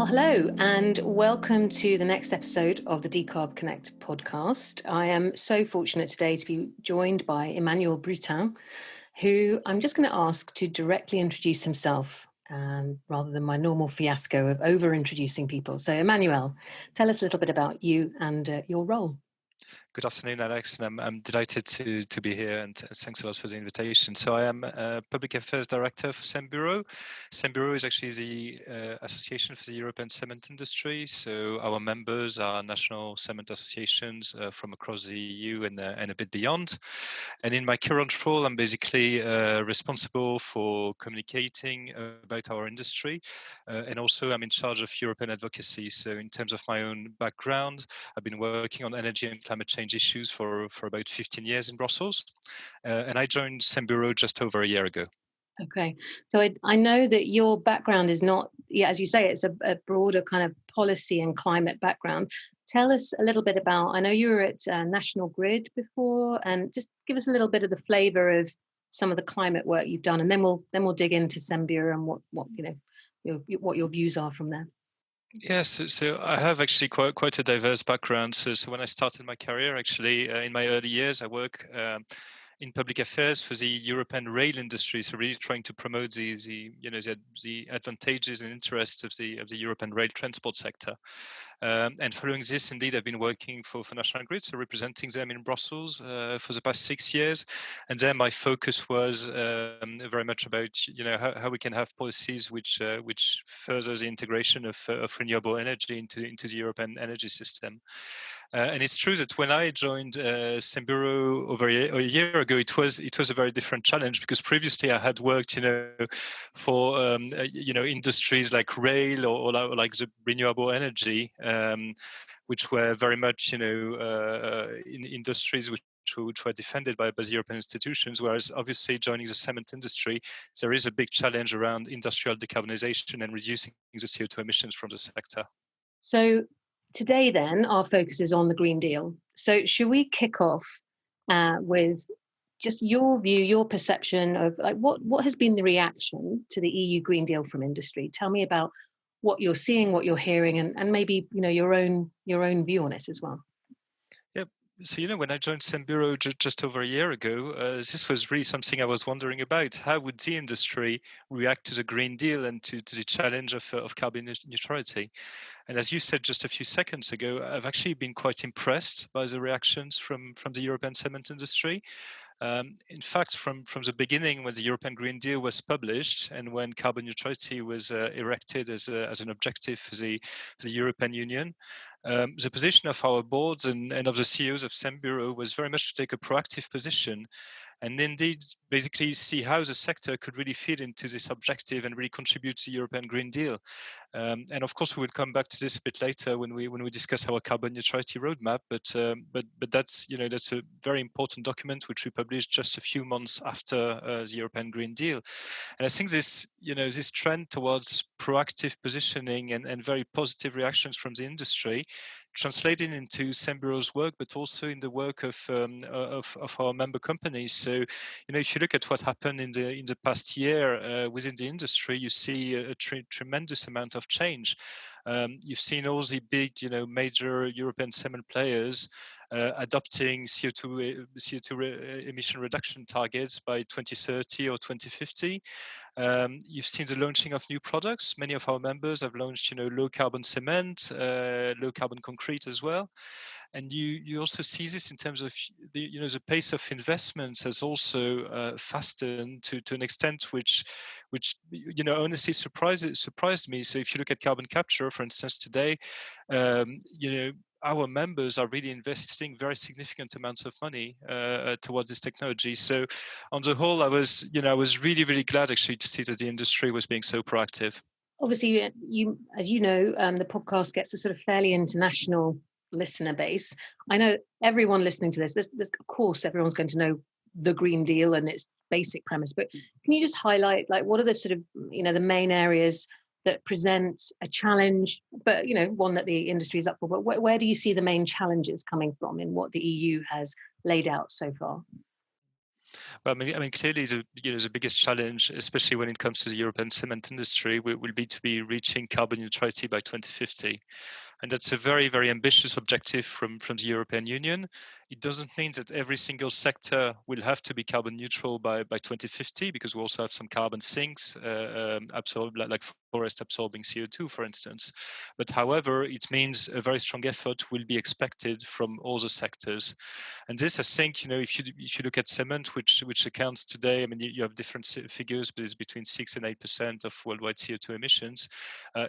Well, hello, and welcome to the next episode of the Decarb Connect podcast. I am so fortunate today to be joined by Emmanuel Brutin, who I'm just going to ask to directly introduce himself rather than my normal fiasco of over-introducing people. So, Emmanuel, tell us a little bit about you and your role. Good afternoon, Alex, and I'm delighted to be here, and thanks a lot for the invitation. So I am Public Affairs Director for Cembureau. Cembureau is actually the Association for the European Cement Industry. So our members are national cement associations from across the EU and a bit beyond. And in my current role, I'm basically responsible for communicating about our industry, and also I'm in charge of European advocacy. So in terms of my own background, I've been working on energy and climate change issues for about 15 years in Brussels. And I joined Cembureau just over a year ago. Okay, so I know that your background is not, as you say, it's a broader kind of policy and climate background. Tell us a little bit about, I know you were at National Grid before, and just give us a little bit of the flavour of some of the climate work you've done, and then we'll dig into Cembureau and what your views are from there. Yes, so I have actually quite a diverse background. So when I started my career, actually in my early years, I work in public affairs for the European rail industry. So really trying to promote the advantages and interests of the European rail transport sector. And following this, indeed, I've been working for National Grid, so representing them in Brussels for the past 6 years. And then my focus was very much about how we can have policies which further the integration of renewable energy into the European energy system. And it's true that when I joined Cembureau over a year ago, it was a very different challenge, because previously I had worked, for industries like rail or like the renewable energy, which were very much in industries which were defended by the European institutions, whereas obviously joining the cement industry, there is a big challenge around industrial decarbonization and reducing the CO2 emissions from the sector. So today then, our focus is on the Green Deal. So should we kick off with just your view, your perception of like what has been the reaction to the EU Green Deal from industry? Tell me about what you're seeing, what you're hearing, and maybe your own view on it as well. So, when I joined Cembureau just over a year ago, this was really something I was wondering about. How would the industry react to the Green Deal and to the challenge of carbon neutrality? And as you said just a few seconds ago, I've actually been quite impressed by the reactions from the European cement industry. In fact, from the beginning, when the European Green Deal was published and when carbon neutrality was erected as an objective for the European Union, the position of our boards and of the CEOs of Cembureau was very much to take a proactive position and indeed basically see how the sector could really fit into this objective and really contribute to the European Green Deal. And of course, we will come back to this a bit later when we discuss our carbon neutrality roadmap. But that's a very important document which we published just a few months after the European Green Deal. And I think this trend towards proactive positioning and very positive reactions from the industry translated into Cembureau's work, but also in the work of our member companies. So, if you look at what happened in the past year within the industry, you see a tremendous amount of change. You've seen all the big, major European cement players adopting CO2 emission reduction targets by 2030 or 2050. You've seen the launching of new products. Many of our members have launched, low carbon cement, low carbon concrete as well. And you also see this in terms of the pace of investments has also fastened to an extent which honestly surprised me. So if you look at carbon capture, for instance, today, our members are really investing very significant amounts of money towards this technology. So on the whole, I was really, really glad actually to see that the industry was being so proactive. Obviously, as you know, the podcast gets a sort of fairly international listener base. I know everyone listening to this, there's of course, everyone's going to know the Green Deal and its basic premise, but can you just highlight like what are the sort of, the main areas that present a challenge, but, one that the industry is up for, but where do you see the main challenges coming from in what the EU has laid out so far? Well, I mean, clearly the biggest challenge, especially when it comes to the European cement industry, will be to be reaching carbon neutrality by 2050. And that's a very, very ambitious objective from the European Union. It doesn't mean that every single sector will have to be carbon neutral by 2050, because we also have some carbon sinks like forest absorbing CO2, for instance. But however, it means a very strong effort will be expected from all the sectors. And this, I think, if you look at cement, which accounts today, I mean, you have different figures, but it's between 6 and 8% of worldwide CO2 emissions.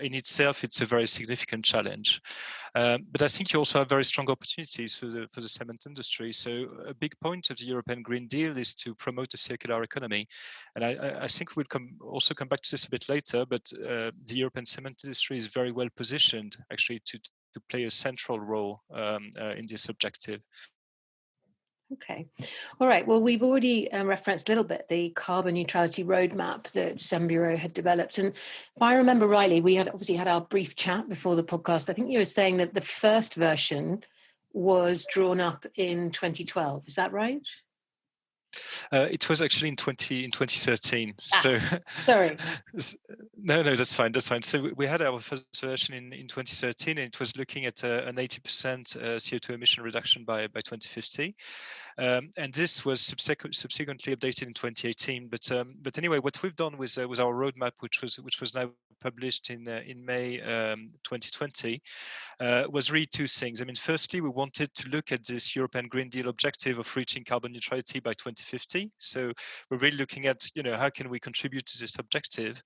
In itself, it's a very significant challenge. But I think you also have very strong opportunities for the cement industry. So a big point of the European Green Deal is to promote a circular economy. And I think we'll also come back to this a bit later, but the European cement industry is very well positioned actually to play a central role in this objective. Okay. All right. Well, we've already referenced a little bit the carbon neutrality roadmap that Cembureau had developed. And if I remember rightly, we had obviously had our brief chat before the podcast. I think you were saying that the first version was drawn up in 2012. Is that right? It was actually in 2013. So sorry. No, that's fine. That's fine. So we had our first version in 2013, and it was looking at an 80% CO2 emission reduction by 2050. And this was subsequently updated in 2018. But anyway, what we've done with our roadmap, which was now published in May 2020, was really two things. I mean, firstly, we wanted to look at this European Green Deal objective of reaching carbon neutrality by 2050. So we're really looking at, how can we contribute to this objective?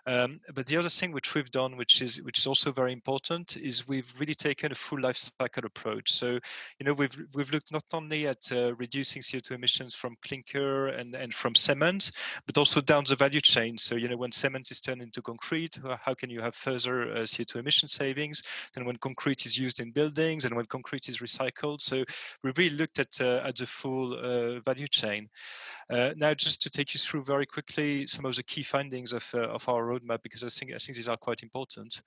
But the other thing which we've done, which is also very important, is we've really taken a full life cycle approach. So, we've looked not only at reducing CO2 emissions from clinker and from cement, but also down the value chain. So, when cement is turned into concrete, how can you have further CO2 emission savings? And when concrete is used in buildings, and when concrete is recycled. So we really looked at the full value chain. Now, just to take you through very quickly some of the key findings of our roadmap, because I think these are quite important.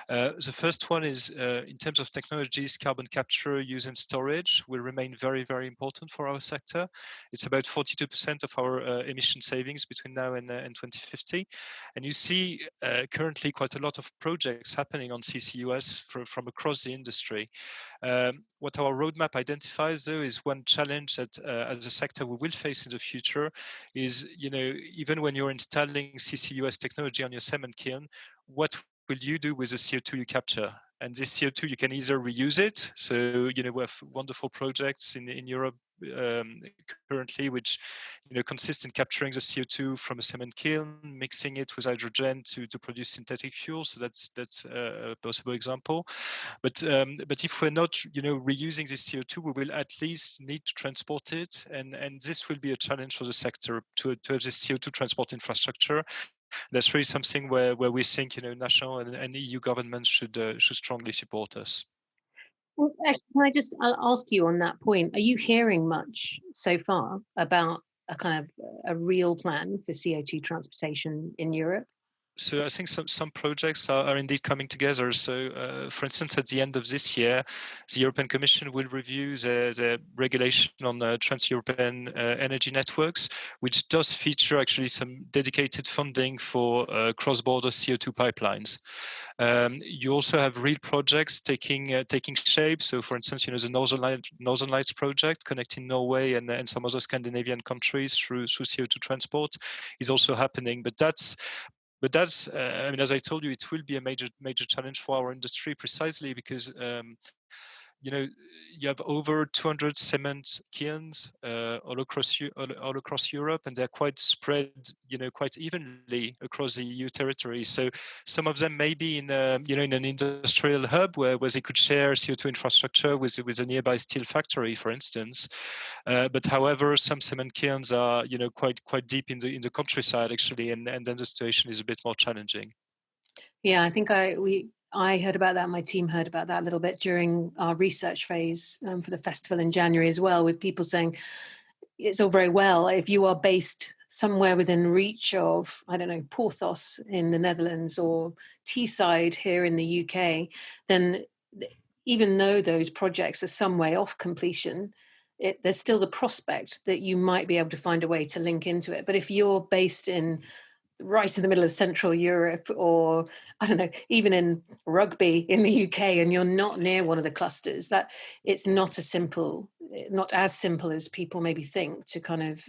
The first one is in terms of technologies, carbon capture, use and storage will remain very, very important for our sector. It's about 42% of our emission savings between now and 2050. And you see currently quite a lot of projects happening on CCUS from across the industry. What our roadmap identifies, though, is one challenge that as a sector we will face in the future is, even when you're installing CCUS technology on your cement kiln, what will you do with the CO2 you capture? And this CO2, you can either reuse it. So, we have wonderful projects in Europe currently, which, consist in capturing the CO2 from a cement kiln, mixing it with hydrogen to produce synthetic fuel. So that's a possible example. But if we're not, reusing this CO2, we will at least need to transport it, and this will be a challenge for the sector to have this CO2 transport infrastructure. That's really something where we think, national and EU governments should strongly support us. Well, can I just ask you on that point? Are you hearing much so far about a kind of a real plan for CO2 transportation in Europe? So I think some projects are indeed coming together. So, for instance, at the end of this year, the European Commission will review the regulation on trans-European energy networks, which does feature actually some dedicated funding for cross-border CO2 pipelines. You also have real projects taking shape. So, for instance, the Northern Lights project connecting Norway and some other Scandinavian countries through CO2 transport is also happening. But that's, I mean, as I told you, it will be a major challenge for our industry, precisely because you have over 200 cement kilns all across Europe, and they're quite spread, quite evenly across the EU territory. So some of them may be in in an industrial hub where they could share CO2 infrastructure with a nearby steel factory, for instance. But however, some cement kilns are quite deep in the countryside actually, and then the situation is a bit more challenging. Yeah, I think I heard about that. My team heard about that a little bit during our research phase for the festival in January as well, with people saying it's all very well if you are based somewhere within reach of, I don't know, Porthos in the Netherlands or Teesside here in the UK, then even though those projects are some way off completion, there's still the prospect that you might be able to find a way to link into it. But if you're based in right in the middle of Central Europe, or I don't know, even in Rugby in the UK, and you're not near one of the clusters, that it's not as simple as people maybe think to kind of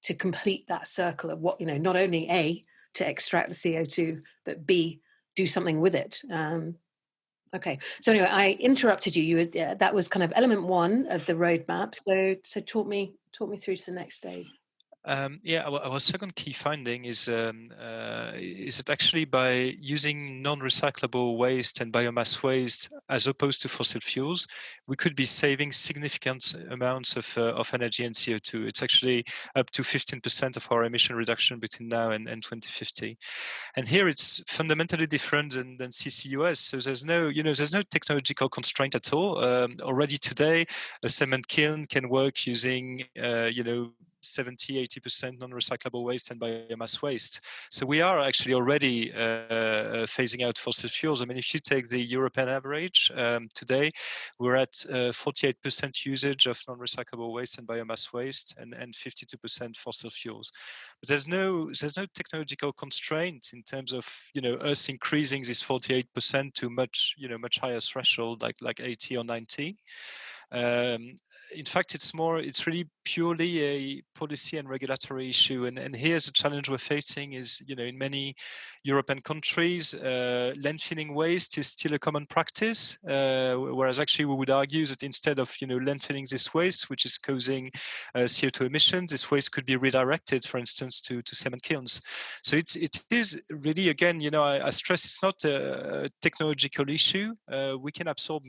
to complete that circle of what, not only A, to extract the CO2, but B, do something with it. Okay, so anyway, I interrupted you. That was kind of element one of the roadmap. So talk me through to the next stage. Our second key finding is that actually by using non-recyclable waste and biomass waste as opposed to fossil fuels, we could be saving significant amounts of energy and CO2. It's actually up to 15% of our emission reduction between now and 2050. And here it's fundamentally different than CCUS. So there's no technological constraint at all. Already today, a cement kiln can work using 70-80% non-recyclable waste and biomass waste. So we are actually already phasing out fossil fuels. I mean, if you take the European average today, we're at 48% usage of non-recyclable waste and biomass waste, and 52% fossil fuels. But there's no technological constraint in terms of us increasing this 48% to much higher threshold, like 80 or 90. In fact, it's really purely a policy and regulatory issue. And here's a challenge we're facing is, in many European countries, landfilling waste is still a common practice, whereas actually we would argue that instead of, landfilling this waste, which is causing CO2 emissions, this waste could be redirected, for instance, to cement kilns. So it is really, again, I stress it's not a technological issue. We can absorb,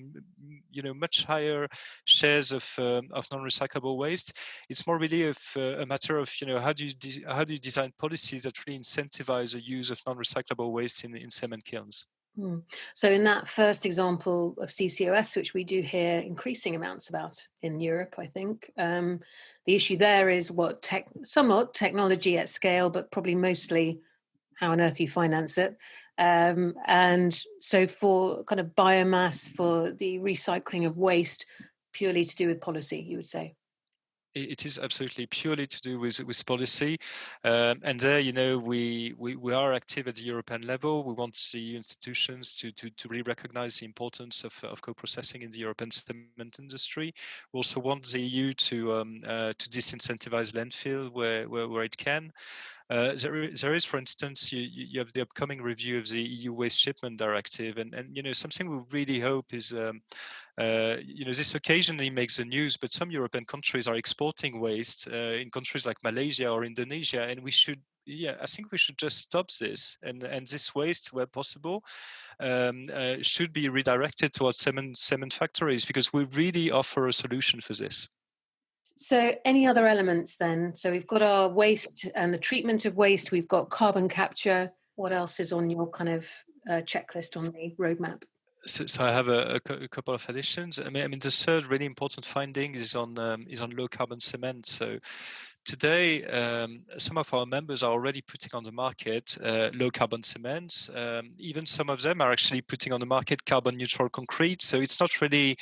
much higher shares of non-recyclable waste. It's more really a matter of how do you design policies that really incentivize the use of non-recyclable waste in cement kilns. So in that first example of CCOS, which we do hear increasing amounts about in Europe, I think the issue there is somewhat technology at scale, but probably mostly how on earth you finance it. And so for kind of biomass, for the recycling of waste, purely to do with policy, you would say? It is absolutely purely to do with policy, and there, we are active at the European level. We want the institutions to really recognize the importance of co-processing in the European cement industry. We also want the EU to disincentivize landfill where it can. There is, for instance, you have the upcoming review of the EU Waste Shipment Directive, and something we really hope is, this occasionally makes the news, but some European countries are exporting waste in countries like Malaysia or Indonesia, and I think we should just stop this, and this waste, where possible, should be redirected towards cement factories, because we really offer a solution for this. So any other elements then? So we've got our waste and the treatment of waste. We've got carbon capture. What else is on your kind of checklist on the roadmap? So I have a couple of additions. I mean, the third really important finding is on low carbon cement. So today, some of our members are already putting on the market low carbon cements. Even some of them are actually putting on the market carbon neutral concrete. So it's not really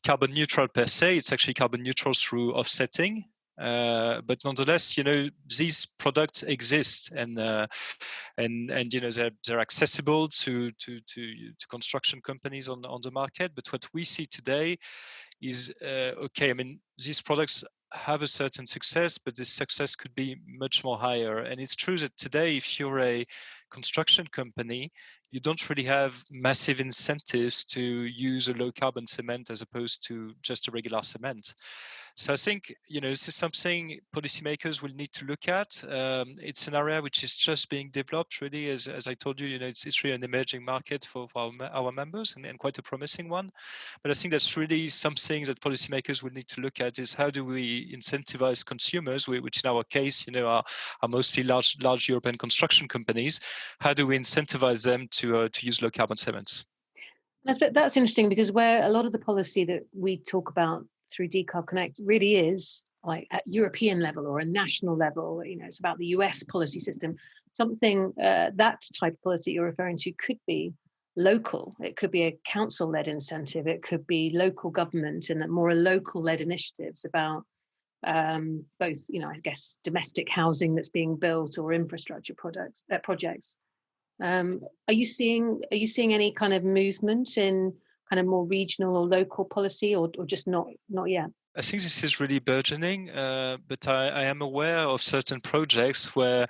carbon neutral per se, it's actually carbon neutral through offsetting. But nonetheless, these products exist, and they're accessible to construction companies on the market. But what we see today is okay. I mean, these products have a certain success, but this success could be much more higher. And it's true that today, if you're a construction company, you don't really have massive incentives to use a low carbon cement as opposed to just a regular cement. So I think, this is something policymakers will need to look at. It's an area which is just being developed, really, as I told you, it's really an emerging market for our members, and quite a promising one. But I think that's really something that policymakers will need to look at, is how do we incentivize consumers, which in our case, are mostly large European construction companies. How do we incentivize them to use low carbon cements? That's interesting, because where a lot of the policy that we talk about through Decarb Connect really is like at European level or a national level, it's about the US policy system. Something that type of policy you're referring to could be local. It could be a council-led incentive. It could be local government and more local-led initiatives about both, I guess, domestic housing that's being built or infrastructure projects. Are you seeing any kind of movement in kind of more regional or local policy, or just not yet? I think this is really burgeoning, but I am aware of certain projects where,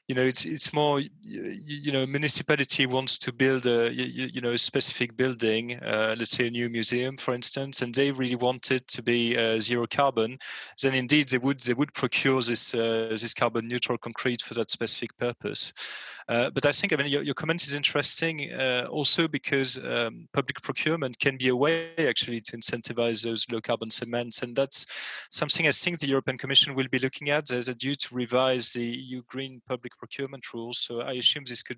it's more, municipality wants to build a specific building, let's say a new museum, for instance, and they really want it to be zero carbon. Then indeed they would procure this carbon neutral concrete for that specific purpose. But I think, your comment is interesting, also because public procurement can be a way actually to incentivize those low carbon cements, and that's something I think the European Commission will be looking at. There's a due to revise the EU green public procurement rules, so I assume this could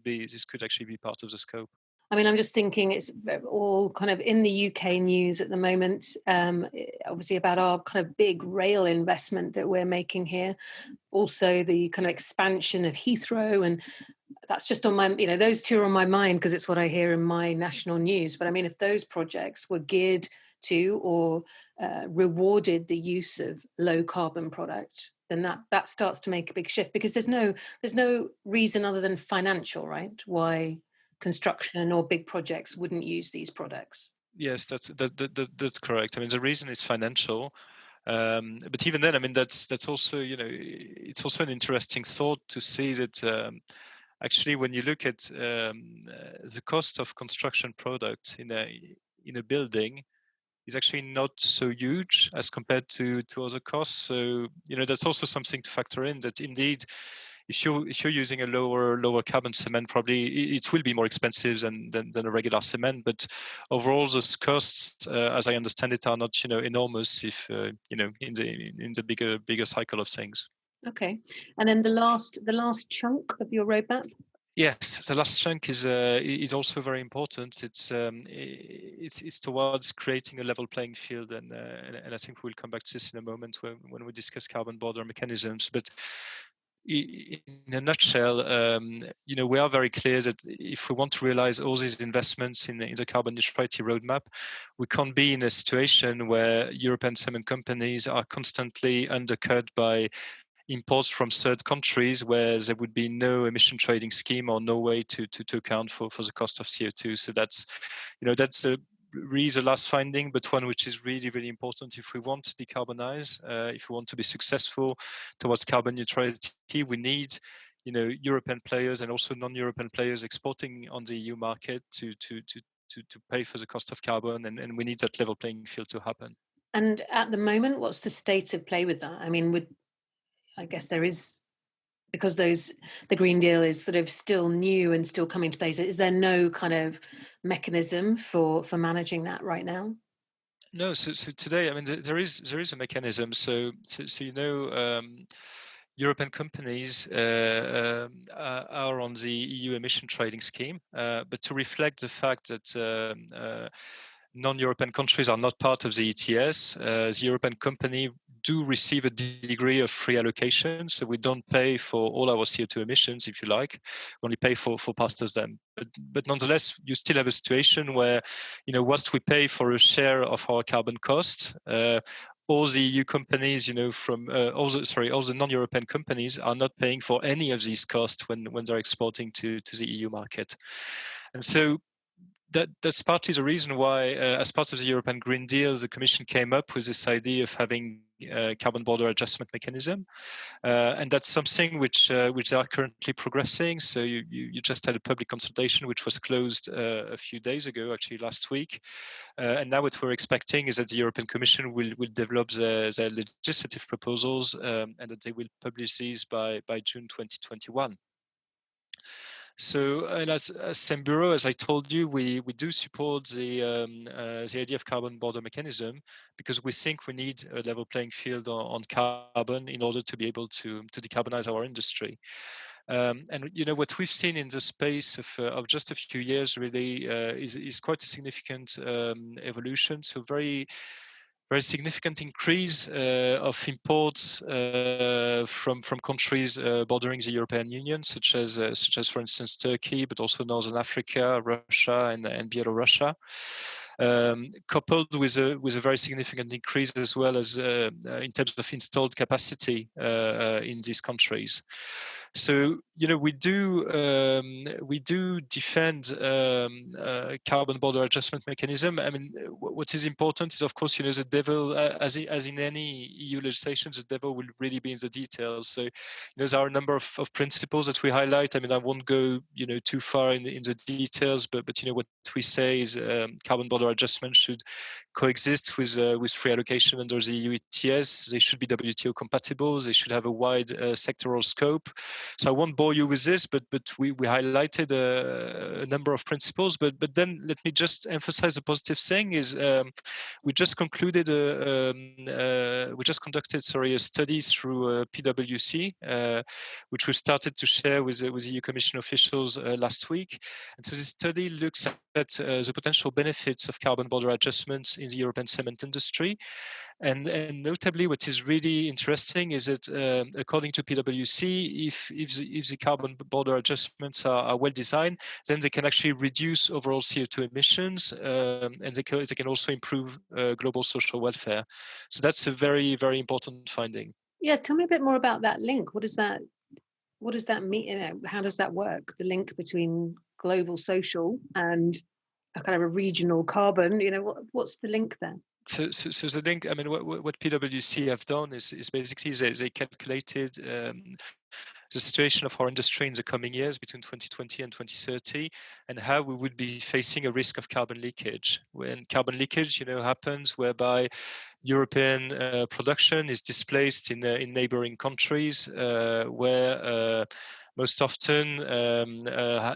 actually be part of the scope. I mean, I'm just thinking it's all kind of in the UK news at the moment, obviously about our kind of big rail investment that we're making here. Also the kind of expansion of Heathrow, and that's just on my, those two are on my mind because it's what I hear in my national news. But I mean, if those projects were geared to or rewarded the use of low carbon product, then that starts to make a big shift, because there's no reason other than financial, right, why construction or big projects wouldn't use these products. Yes, that's correct. I mean, the reason is financial. But even then, I mean, that's also, it's also an interesting thought to see that actually, when you look at the cost of construction product in a building, is actually not so huge as compared to other costs. So that's also something to factor in. That indeed, if you're using a lower carbon cement, probably it will be more expensive than a regular cement. But overall, those costs, as I understand it, are not enormous if in the bigger cycle of things. Okay, and then the last chunk of your roadmap. Yes, the last chunk is also very important. It's towards creating a level playing field, and I think we'll come back to this in a moment when we discuss carbon border mechanisms. But in a nutshell, we are very clear that if we want to realize all these investments in the carbon neutrality roadmap, we can't be in a situation where European cement companies are constantly undercut by imports from third countries where there would be no emission trading scheme or no way to account for the cost of CO2. So that's really the last finding, but one which is really, really important if we want to decarbonize, if we want to be successful towards carbon neutrality. We need European players and also non-European players exporting on the EU market to pay for the cost of carbon, and we need that level playing field to happen. And at the moment, what's the state of play with that? I mean, I guess there is, because the Green Deal is sort of still new and still coming to place. Is there no kind of mechanism for managing that right now? No, so today, I mean, there is a mechanism. So European companies are on the EU emission trading scheme, but to reflect the fact that non-European countries are not part of the ETS, the European company do receive a degree of free allocation. So we don't pay for all our CO2 emissions, if you like, we only pay for part of them. But nonetheless, you still have a situation where, whilst we pay for a share of our carbon cost, all the EU companies, from all the non-European companies are not paying for any of these costs when they're exporting to the EU market. And so that's partly the reason why, as part of the European Green Deal, the Commission came up with this idea of having a carbon border adjustment mechanism, and that's something which they are currently progressing. So you just had a public consultation which was closed a few days ago, actually last week, and now what we're expecting is that the European Commission will develop their legislative proposals, and that they will publish these by June 2021. So, and as Cembureau, as I told you, we do support the idea of carbon border mechanism, because we think we need a level playing field on carbon in order to be able to decarbonize our industry. And what we've seen in the space of just a few years really is quite a significant evolution. So very very significant increase of imports from countries bordering the European Union, such as for instance Turkey, but also Northern Africa, Russia, and Belarus. Coupled with a very significant increase as well as in terms of installed capacity in these countries. So we do defend carbon border adjustment mechanism. I mean, what is important is, of course, the devil, as in any EU legislation, the devil will really be in the details. So there are a number of principles that we highlight. I mean, I won't go too far in the details, but what we say is carbon border adjustment should coexist with free allocation under the EU ETS. They should be WTO compatible. They should have a wide sectoral scope. So I won't bore you with this, but we highlighted a number of principles. But then let me just emphasize the positive thing is we just conducted a study through PwC, which we started to share with EU Commission officials last week. And so this study looks at the potential benefits of carbon border adjustments in the European cement industry. And notably, what is really interesting is that, according to PwC, if the carbon border adjustments are well designed, then they can actually reduce overall CO2 emissions, and they can also improve global social welfare. So that's a very, very important finding. Yeah, tell me a bit more about that link. What does that mean? How does that work? The link between global social and a kind of a regional carbon. What's the link there? So the link, I mean, what PwC have done is basically they calculated the situation of our industry in the coming years between 2020 and 2030, and how we would be facing a risk of carbon leakage. When carbon leakage, happens whereby European production is displaced in neighboring countries where most often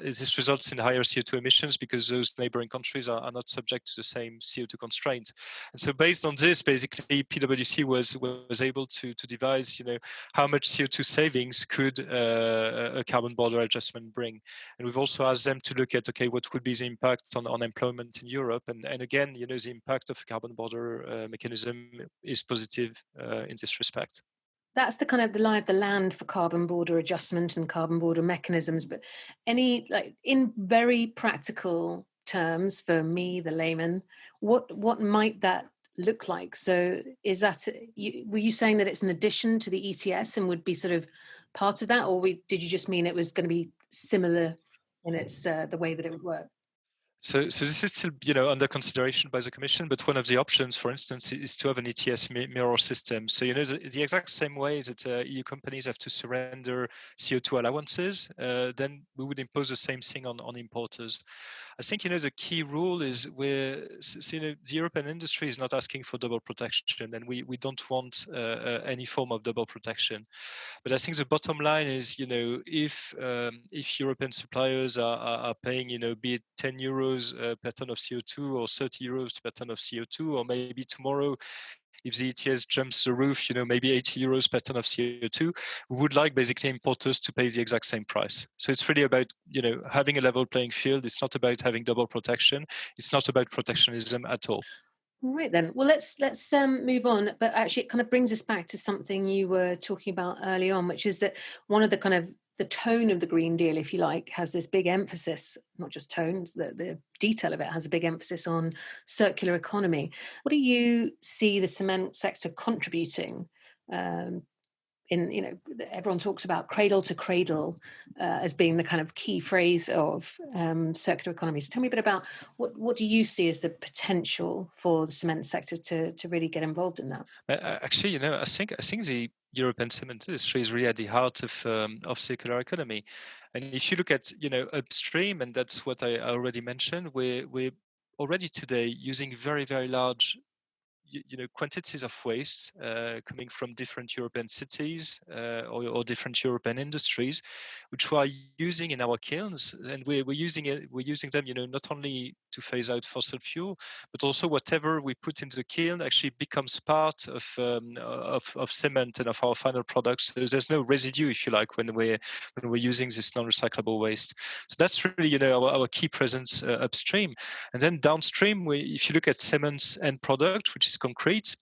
this results in higher CO2 emissions because those neighboring countries are not subject to the same CO2 constraints. And so based on this, basically PwC was able to devise, how much CO2 savings could a carbon border adjustment bring. And we've also asked them to look at, okay, what would be the impact on employment in Europe? And again, the impact of a carbon border mechanism is positive in this respect. That's the kind of the lie of the land for carbon border adjustment and carbon border mechanisms. But in very practical terms for me, the layman, what might that look like? So is that, were you saying that it's an addition to the ETS and would be sort of part of that, or did you just mean it was going to be similar in its the way that it would work? So this is still, under consideration by the Commission. But one of the options, for instance, is to have an ETS mirror system. So the exact same way that EU companies have to surrender CO2 allowances, then we would impose the same thing on importers. I think the key rule is the European industry is not asking for double protection, and we don't want any form of double protection. But I think the bottom line is, if European suppliers are paying, be it 10 euros per ton of CO2 or 30 euros per ton of CO2, or maybe tomorrow, if the ETS jumps the roof, maybe 80 euros per ton of CO2, we would like basically importers to pay the exact same price. So it's really about, having a level playing field. It's not about having double protection. It's not about protectionism at all. All right then. Well, let's move on. But actually, it kind of brings us back to something you were talking about early on, which is that one of the kind of the tone of the Green Deal, if you like, has this big emphasis, not just tones, the detail of it has a big emphasis on circular economy. What do you see the cement sector contributing? Everyone talks about cradle to cradle as being the kind of key phrase of circular economy. So tell me a bit about what do you see as the potential for the cement sector to really get involved in that? Actually, I think the European cement industry is really at the heart of circular economy. And if you look at upstream, and that's what I already mentioned, we're already today using very, very large quantities of waste coming from different European cities or different European industries, which we are using in our kilns, and we're using them, not only to phase out fossil fuel, but also whatever we put into the kiln actually becomes part of cement and of our final products. So there's no residue, if you like, when we're using this non-recyclable waste. So that's really our key presence upstream. And then downstream, if you look at cement's end product, which is concrete.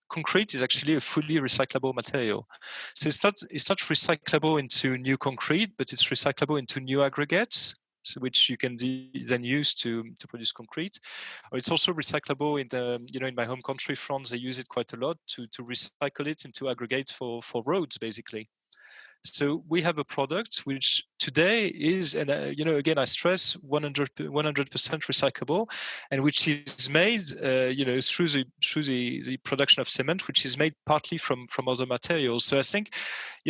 Concrete is actually a fully recyclable material. So it's not recyclable into new concrete, but it's recyclable into new aggregates, so which you can then use to produce concrete. Or it's also recyclable in in my home country, France, they use it quite a lot to recycle it into aggregates for roads, basically. So we have a product which today is, and again, I stress 100% recyclable, and which is made, through the production of cement, which is made partly from other materials. So I think,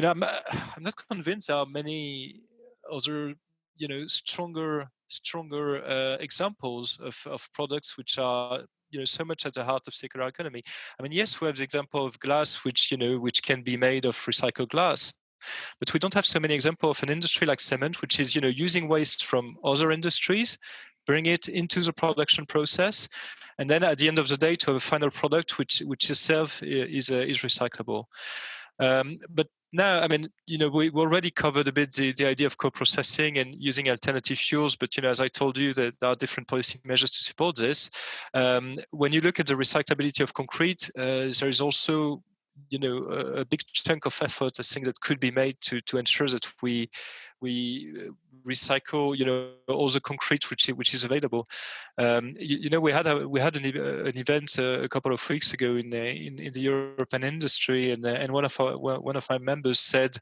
I'm not convinced there are many other, stronger examples of products which are so much at the heart of circular economy. I mean, yes, we have the example of glass, which can be made of recycled glass. But we don't have so many examples of an industry like cement, which is using waste from other industries, bring it into the production process, and then at the end of the day to have a final product which itself is recyclable. But now, I mean, we already covered a bit the idea of co-processing and using alternative fuels. But as I told you, that there are different policy measures to support this. When you look at the recyclability of concrete, there is also a big chunk of effort, I think, that could be made to ensure that we recycle all the concrete which is available. We had an event a couple of weeks ago in the European industry, and one of my members said,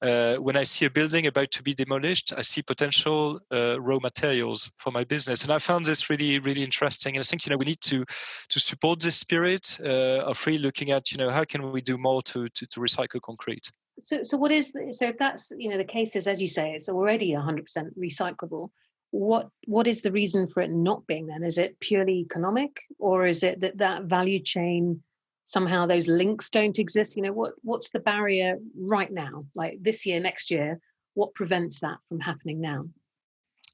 when I see a building about to be demolished, I see potential raw materials for my business. And I found this really, really interesting. And I think we need to support this spirit of really looking at how can we do more to recycle concrete. So what is so if that's the case is, as you say, it's already 100% recyclable. What is the reason for it not being then? Is it purely economic, or is it that value chain, somehow those links don't exist? What's the barrier right now, like this year, next year? What prevents that from happening now?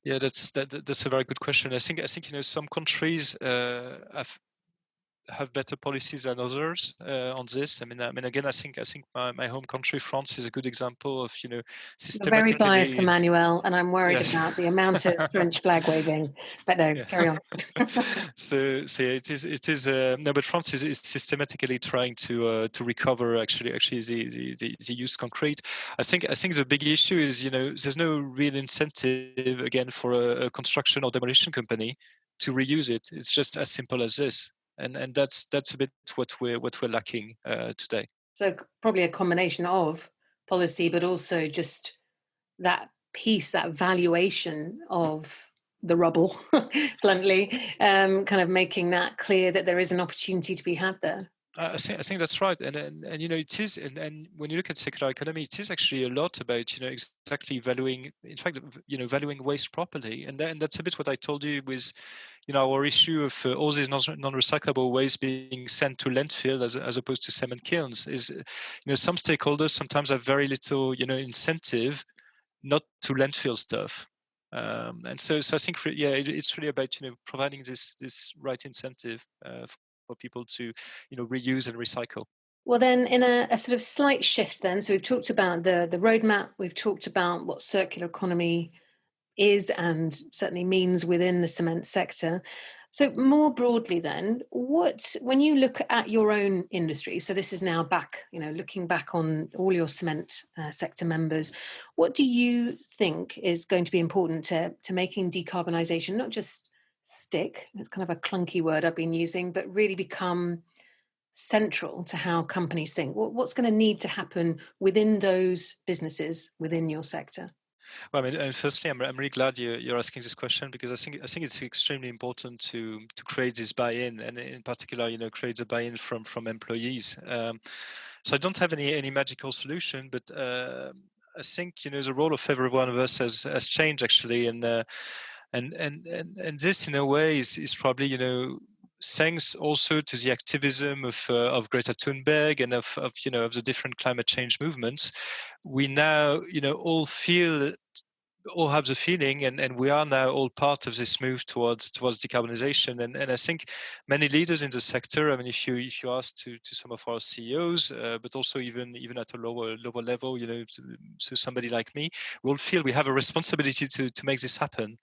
Yeah, that's a very good question. I think some countries have better policies than others on this. I mean, again, I think my home country, France, is a good example of You're very biased, Emmanuel, and I'm worried about the amount of French flag waving. But no, carry on. So it is no, but France is systematically trying to recover actually the used concrete. I think the big issue is there's no real incentive again for a construction or demolition company to reuse it. It's just as simple as this. And that's a bit what we're lacking today. So probably a combination of policy, but also just that piece, that valuation of the rubble, bluntly, kind of making that clear that there is an opportunity to be had there. I think that's right, and it is, and when you look at circular economy, it is actually a lot about exactly valuing, in fact, valuing waste properly, and that's a bit what I told you with our issue of all these non-recyclable waste being sent to landfill as opposed to cement kilns. Is some stakeholders sometimes have very little incentive not to landfill stuff. And so I think it's really about providing this right incentive for people to reuse and recycle. Well, then, in a sort of slight shift, then, so we've talked about the roadmap, we've talked about what circular economy is and certainly means within the cement sector. So more broadly then, when you look at your own industry, so this is now back, looking back on all your cement sector members, what do you think is going to be important to making decarbonisation not just stick, it's kind of a clunky word I've been using, but really become central to how companies think? What's going to need to happen within those businesses within your sector? Well, I mean, firstly, I'm really glad you're asking this question, because I think it's extremely important to create this buy-in, and in particular, create the buy-in from employees. So I don't have any magical solution, but I think the role of every one of us has changed actually, and this in a way is probably thanks also to the activism of Greta Thunberg and of the different climate change movements. We now all have the feeling, and we are now all part of this move towards decarbonization. And I think many leaders in the sector, I mean, if you ask to some of our CEOs, but also even at a lower level, so somebody like me, we all feel we have a responsibility to make this happen. And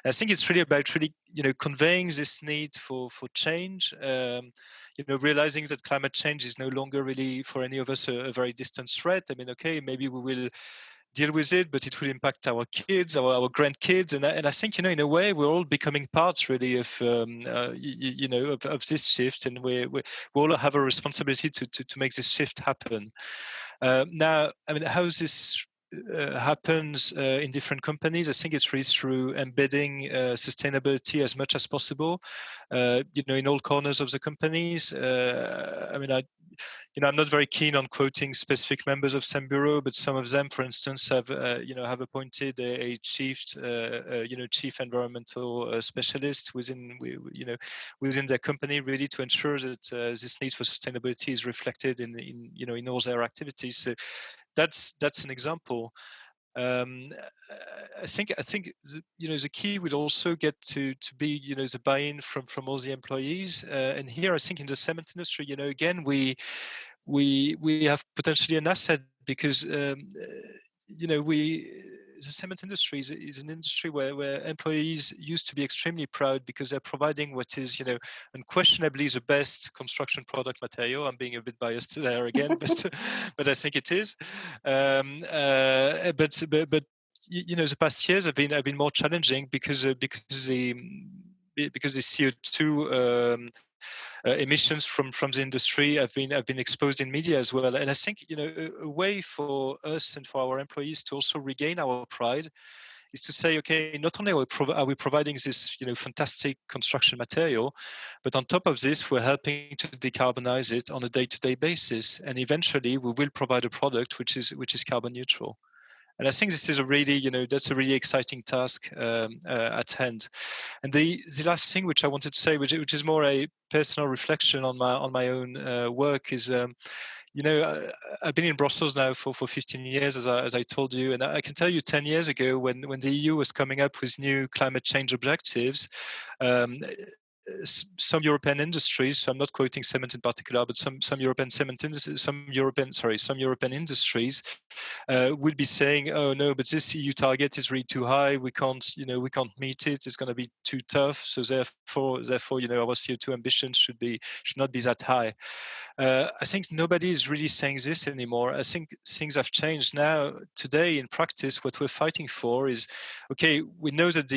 I think it's really about conveying this need for change. realizing that climate change is no longer really for any of us a very distant threat. I mean, okay, maybe we will deal with it, but it will impact our kids, our grandkids, and I think, in a way, we're all becoming parts really of of this shift, and we all have a responsibility to make this shift happen. Now, I mean, how this happens in different companies, I think it's really through embedding sustainability as much as possible, in all corners of the companies. I mean, I'm not very keen on quoting specific members of Cembureau, but some of them, for instance, have appointed a chief environmental specialist within their company, really to ensure that this need for sustainability is reflected in all their activities. So that's an example. I think the key would also get to be the buy-in from all the employees, and here I think in the cement industry, again we have potentially an asset, because the cement industry is an industry where employees used to be extremely proud, because they're providing what is unquestionably the best construction product material. I'm being a bit biased there again, but I think it is. But the past years have been more challenging, because the CO2 emissions from the industry have been exposed in media as well. And I think a way for us and for our employees to also regain our pride is to say, okay, not only are we providing this fantastic construction material, but on top of this, we're helping to decarbonize it on a day-to-day basis, and eventually we will provide a product which is carbon neutral. And I think this is that's a really exciting task at hand. And the last thing which I wanted to say, which is more a personal reflection on my own work, is I've been in Brussels now for 15 years, as I told you, and I can tell you 10 years ago, when the EU was coming up with new climate change objectives, some European industries, so I'm not quoting cement in particular, but some European industries will be saying, "Oh no, but this EU target is really too high. We can't meet it. It's going to be too tough. So therefore, our CO2 ambitions should not be that high." I think nobody is really saying this anymore. I think things have changed now. Today, in practice, what we're fighting for is, okay, we know that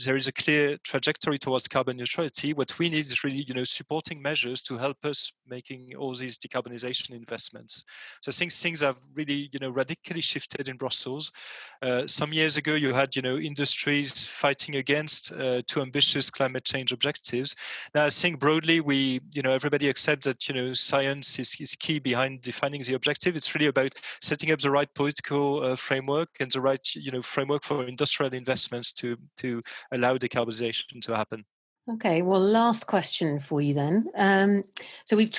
there is a clear trajectory towards carbon neutrality. What we need is really, supporting measures to help us making all these decarbonization investments. So I think things have really, radically shifted in Brussels. Some years ago, you had, industries fighting against too ambitious climate change objectives. Now, I think broadly, everybody accepts that, science is key behind defining the objective. It's really about setting up the right political framework and the right, framework for industrial investments to allow decarbonization to happen. Okay, well, last question for you then. So we've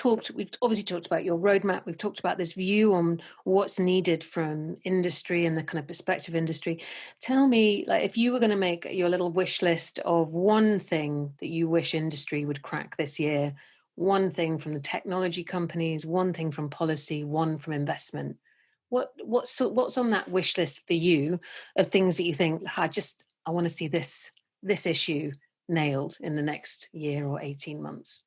obviously talked about your roadmap. We've talked about this view on what's needed from industry and the kind of perspective of industry. Tell me, like, if you were going to make your little wish list of one thing that you wish industry would crack this year, one thing from the technology companies, one thing from policy, one from investment. What's on that wish list for you of things that you think, I want to see this issue nailed in the next year or 18 months?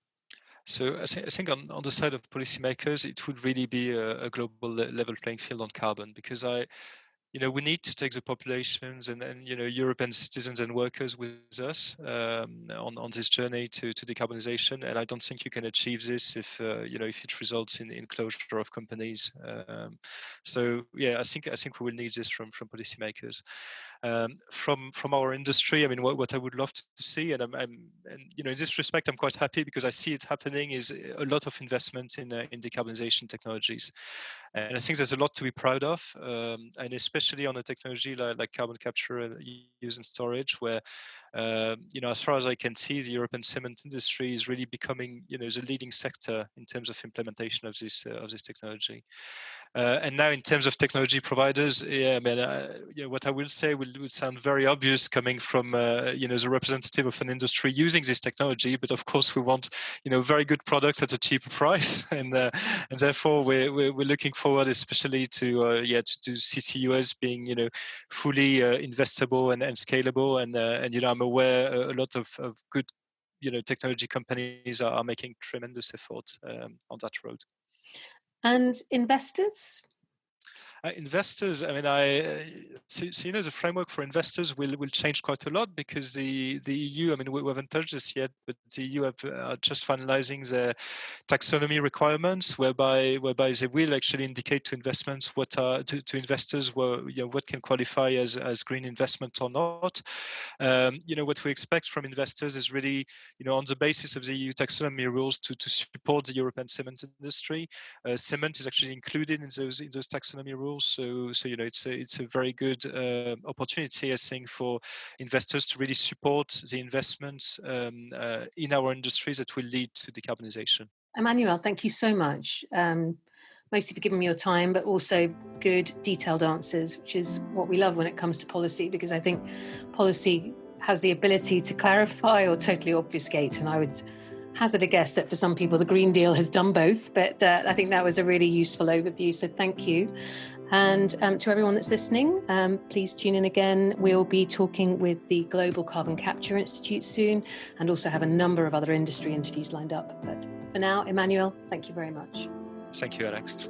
So I think on the side of policymakers, it would really be a global level playing field on carbon, because we need to take the populations and European citizens and workers with us on this journey to decarbonization. And I don't think you can achieve this if it results in closure of companies. So yeah, I think we will need this from policymakers. From our industry, I mean, what I would love to see, and in this respect, I'm quite happy because I see it happening, is a lot of investment in decarbonization technologies. And I think there's a lot to be proud of, and especially on a technology like carbon capture, use and storage, where, as far as I can see, the European cement industry is really becoming, the leading sector in terms of implementation of this technology. And now, in terms of technology providers, yeah, I mean, what I will say would sound very obvious coming from, the representative of an industry using this technology. But of course, we want, very good products at a cheaper price, and therefore we're looking forward, especially to CCUS being, fully investable and scalable. And I'm aware a lot of good technology companies are making tremendous effort on that road. And investors? Investors, I mean, so the framework for investors will change quite a lot, because the EU, I mean, we haven't touched this yet, but the EU are just finalizing the taxonomy requirements, whereby they will actually indicate to investments to investors what can qualify as green investment or not. What we expect from investors is really, on the basis of the EU taxonomy rules, to support the European cement industry. Cement is actually included in those taxonomy rules. So it's a very good opportunity, I think, for investors to really support the investments in our industries that will lead to decarbonization. Emmanuel, thank you so much. Mostly for giving me your time, but also good, detailed answers, which is what we love when it comes to policy, because I think policy has the ability to clarify or totally obfuscate. And I would hazard a guess that for some people, the Green Deal has done both, but I think that was a really useful overview. So thank you. And to everyone that's listening, please tune in again. We'll be talking with the Global Carbon Capture Institute soon, and also have a number of other industry interviews lined up. But for now, Emmanuel, thank you very much. Thank you, Alex.